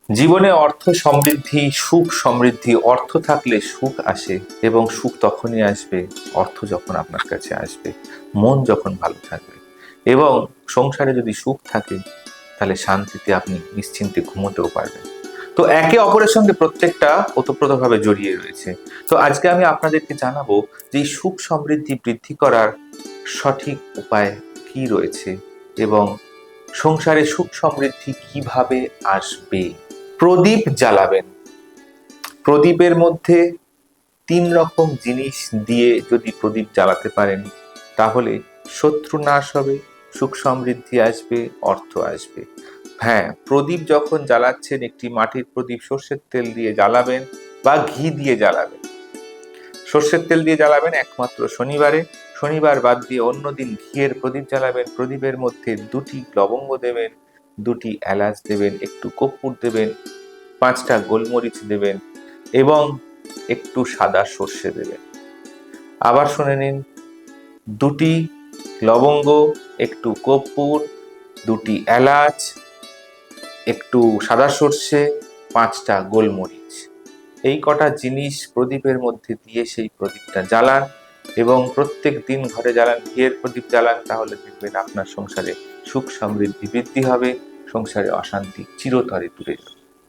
জীবনে অর্থ সমৃদ্ধি, সুখ সমৃদ্ধি, অর্থ থাকলে সুখ আসে এবং সুখ তখনই আসবে অর্থ যখন আপনার কাছে আসবে, মন যখন ভালো থাকবে। এবং সংসারে যদি সুখ থাকে তাহলে শান্তিতে আপনি নিশ্চিন্তে ঘুমোতেও পারবেন। তো একে অপরের সঙ্গে প্রত্যেকটা ওতপ্রোতভাবে জড়িয়ে রয়েছে। তো আজকে আমি আপনাদেরকে জানাবো যে এই সুখ সমৃদ্ধি বৃদ্ধি করার সঠিক উপায় কি রয়েছে এবং সংসারে সুখ সমৃদ্ধি কিভাবে আসবে। প্রদীপ জ্বালাবেন। প্রদীপের মধ্যে ৩ রকম জিনিস দিয়ে যদি প্রদীপ জ্বালাতে পারেন তাহলে শত্রু নাশ হবে, সুখ সমৃদ্ধি আসবে, অর্থ আসবে। হ্যাঁ, প্রদীপ যখন জ্বালাচ্ছেন একটি মাটির প্রদীপ সর্ষের তেল দিয়ে জ্বালাবেন বা ঘি দিয়ে জ্বালাবেন। সর্ষের তেল দিয়ে জ্বালাবেন একমাত্র শনিবারে, শনিবার বাদ দিয়ে অন্য দিন ঘিয়ের প্রদীপ জ্বালাবেন। প্রদীপের মধ্যে ২টি লবঙ্গ দেবেন, ২টি এলাচ দেবেন, একটু কর্পূর দেবেন, ৫টা গোলমরিচ দেবেন এবং একটু সাদা সর্ষে দেবেন। আবার শুনে নিন, ২টি লবঙ্গ, একটু কর্পূর, ২টি এলাচ, একটু সাদা সর্ষে, ৫টা গোলমরিচ। এই কটা জিনিস প্রদীপের মধ্যে দিয়ে সেই প্রদীপটা জ্বালান এবং প্রত্যেক দিন ঘরে জ্বালান, ঘিয়ের প্রদীপ জ্বালান, তাহলে দেখবেন আপনার সংসারে সুখ সমৃদ্ধি বৃদ্ধি হবে, সংসারে অশান্তি চিরতরে দূরে যাবে।